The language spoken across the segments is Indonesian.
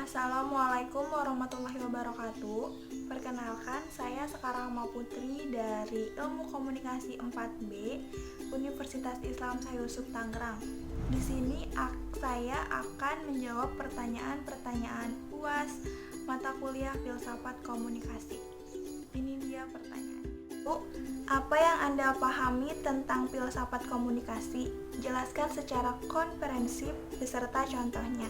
Assalamualaikum warahmatullahi wabarakatuh. Perkenalkan, saya Sekarang Putri dari Ilmu Komunikasi 4B Universitas Islam Syekh Yusuf Tangerang. Di sini saya akan menjawab pertanyaan-pertanyaan UAS mata kuliah Filsafat Komunikasi. Ini dia pertanyaan. Apa yang Anda pahami tentang filsafat komunikasi? Jelaskan secara komprehensif beserta contohnya.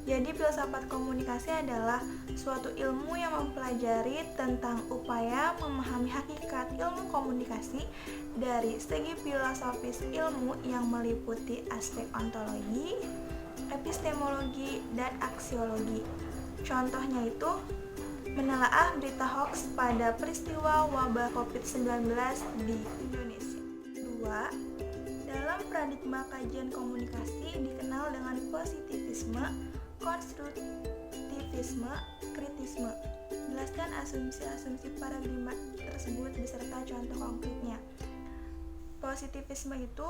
Jadi filsafat komunikasi adalah suatu ilmu yang mempelajari tentang upaya memahami hakikat ilmu komunikasi dari segi filosofis ilmu yang meliputi aspek ontologi, epistemologi, dan aksiologi. Contohnya itu menelaah berita hoax pada peristiwa wabah COVID-19 di Indonesia. 2. Dalam paradigma kajian komunikasi dikenal dengan positivisme, konstruktivisme, kritisme. Jelaskan asumsi-asumsi paradigma tersebut beserta contoh konkretnya. Positivisme itu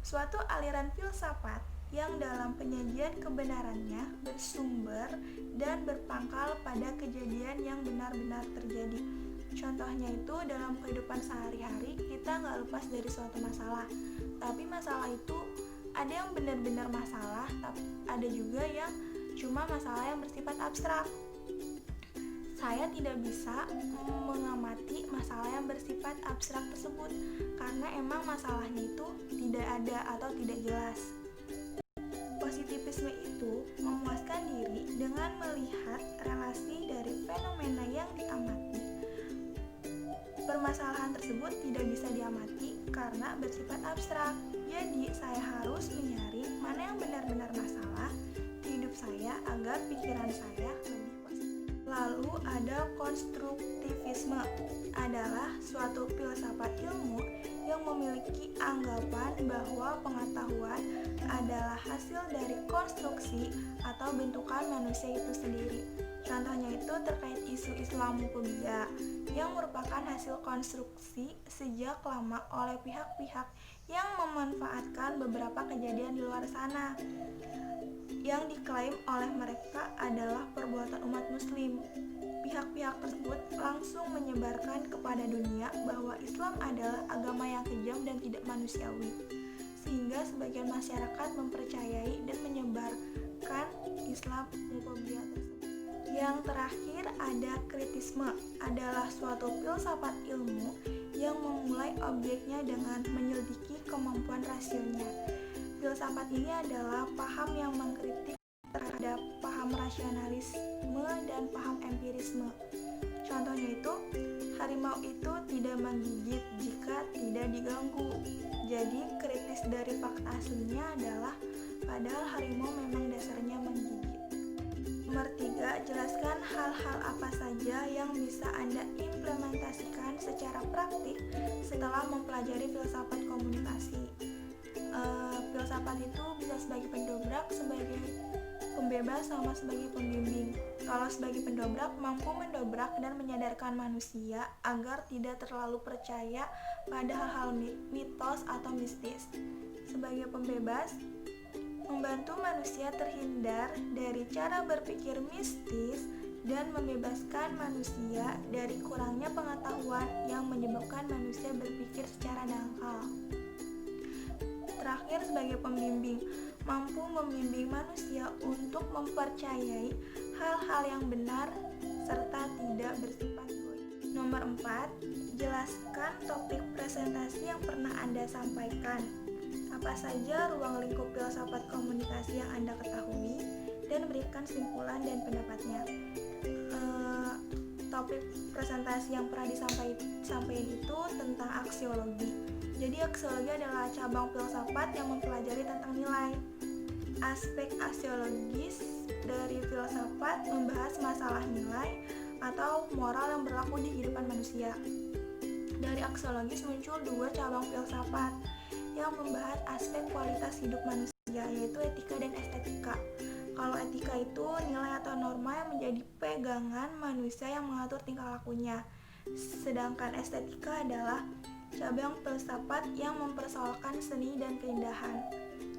suatu aliran filsafat yang dalam penyajian kebenarannya bersumber dan berpangkal pada kejadian yang benar-benar terjadi. Contohnya itu dalam kehidupan sehari-hari kita nggak lepas dari suatu masalah. Tapi masalah itu ada yang benar-benar masalah, tapi ada juga yang cuma masalah yang bersifat abstrak. Saya tidak bisa mengamati masalah yang bersifat abstrak tersebut karena emang masalahnya itu tidak ada atau tidak jelas. Positivisme itu memuaskan diri dengan melihat relasi dari fenomena yang diamati. Permasalahan tersebut tidak bisa diamati karena bersifat abstrak. Jadi saya harus mencari mana yang benar-benar masalah di hidup saya agar pikiran saya lebih positif. Lalu ada konstruktivisme, adalah suatu filsafat ilmu yang memiliki anggapan bahwa pengetahuan adalah hasil dari konstruksi atau bentukan manusia itu sendiri. Contohnya itu terkait isu Islamophobia yang merupakan hasil konstruksi sejak lama oleh pihak-pihak yang memanfaatkan beberapa kejadian di luar sana yang diklaim oleh mereka adalah perbuatan umat muslim. Pihak-pihak tersebut langsung menyebarkan kepada dunia bahwa Islam adalah agama yang kejam dan tidak manusiawi, sehingga sebagian masyarakat mempercayai dan menyebarkan Islamophobia tersebut. Yang terakhir ada kritisme, adalah suatu filsafat ilmu yang memulai objeknya dengan menyelidiki kemampuan rasionya. Filsafat ini adalah paham yang mengkritik terhadap paham rasionalisme dan paham empirisme. Contohnya itu, harimau itu tidak menggigit jika tidak diganggu. Jadi kritis dari fakta aslinya adalah padahal harimau memang dasarnya menggigit. Nomor 3, jelaskan hal-hal apa saja yang bisa Anda implementasikan secara praktik setelah mempelajari filsafat komunikasi. Filsafat itu bisa sebagai pendobrak, sebagai pembebas, sama sebagai pembimbing. Kalau sebagai pendobrak, mampu mendobrak dan menyadarkan manusia agar tidak terlalu percaya pada hal-hal mitos atau mistis. Sebagai pembebas, membantu manusia terhindar dari cara berpikir mistis dan membebaskan manusia dari kurangnya pengetahuan yang menyebabkan manusia berpikir secara dangkal. Terakhir, sebagai pembimbing, mampu membimbing manusia untuk mempercayai hal-hal yang benar serta tidak bersifat goib. Nomor 4, jelaskan topik presentasi yang pernah Anda sampaikan. Apa saja ruang lingkup filsafat komunikasi yang Anda ketahui dan berikan kesimpulan dan pendapatnya. Topik presentasi yang pernah disampaikan itu tentang aksiologi. Jadi aksiologi adalah cabang filsafat yang mempelajari tentang nilai. Aspek aksiologis dari filsafat membahas masalah nilai atau moral yang berlaku di kehidupan manusia. Dari aksiologis muncul 2 cabang filsafat yang membahas aspek kualitas hidup manusia, yaitu etika dan estetika. Kalau etika itu nilai atau norma yang menjadi pegangan manusia yang mengatur tingkah lakunya. Sedangkan estetika adalah cabang filsafat yang mempersoalkan seni dan keindahan.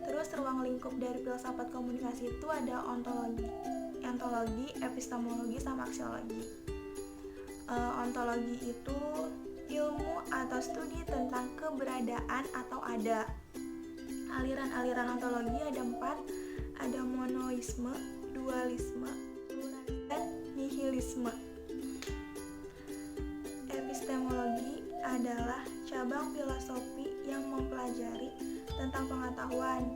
Terus ruang lingkup dari filsafat komunikasi itu ada ontologi. Yang ontologi, epistemologi, sama aksiologi. Ontologi itu ilmu atau studi tentang keberadaan atau ada. Aliran-aliran ontologi ada 4, ada monoisme, dualisme, pluralisme, dan nihilisme. Epistemologi adalah cabang filosofi yang mempelajari tentang pengetahuan,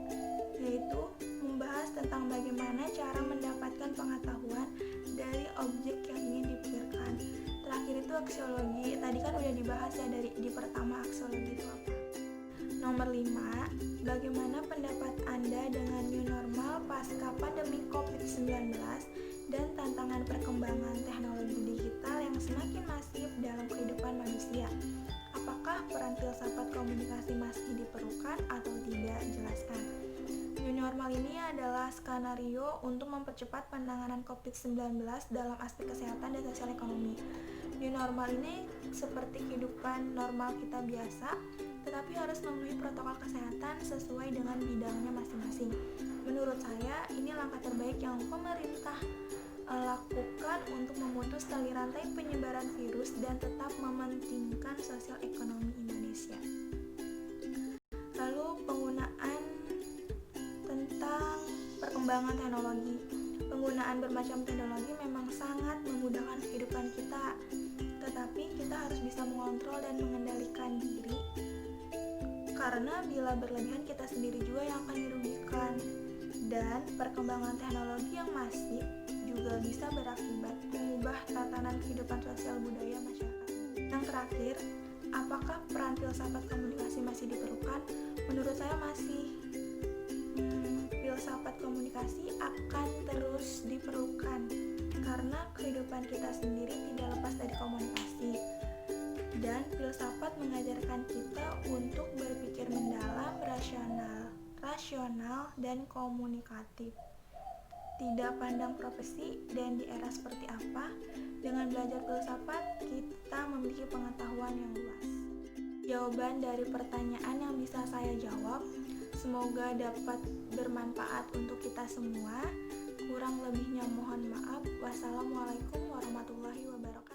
yaitu membahas tentang bagaimana cara mendapatkan pengetahuan dari objek yang ingin dipikirkan. Terakhir itu aksiologi, tadi kan udah dibahas ya di pertama aksiologi itu apa. Nomor 5, bagaimana pendapat Anda dengan new normal pasca pandemi COVID-19 dan tantangan perkembangan teknologi digital yang semakin masif dalam kehidupan manusia? Apakah peran filsafat komunikasi masih diperlukan atau tidak? Jelaskan. New normal ini adalah skenario untuk mempercepat penanganan COVID-19 dalam aspek kesehatan dan sosial ekonomi. New normal ini seperti kehidupan normal kita biasa, tetapi harus memenuhi protokol kesehatan sesuai dengan bidangnya masing-masing. Menurut saya, ini langkah terbaik yang pemerintah lakukan untuk memutus tali rantai penyebaran virus dan tetap mementingkan sosial ekonomi Indonesia. Lalu penggunaan tentang perkembangan teknologi. Penggunaan bermacam teknologi memang sangat memudahkan kehidupan kita, tetapi kita harus bisa mengontrol dan mengendalikan diri, karena bila berlebihan kita sendiri juga yang akan dirugikan. Dan perkembangan teknologi yang masif juga bisa berakibat mengubah tatanan kehidupan sosial budaya masyarakat. Yang terakhir, apakah peran filsafat komunikasi masih diperlukan? Menurut saya masih. Filsafat komunikasi akan terus diperlukan karena kehidupan kita sendiri tidak lepas dari komunikasi. Dan filsafat mengajarkan kita untuk berpikir mendalam, rasional, dan komunikatif. Tidak pandang profesi dan di era seperti apa, dengan belajar filsafat kita memiliki pengetahuan yang luas. Jawaban dari pertanyaan yang bisa saya jawab, semoga dapat bermanfaat untuk kita semua. Kurang lebihnya mohon maaf. Wassalamualaikum warahmatullahi wabarakatuh.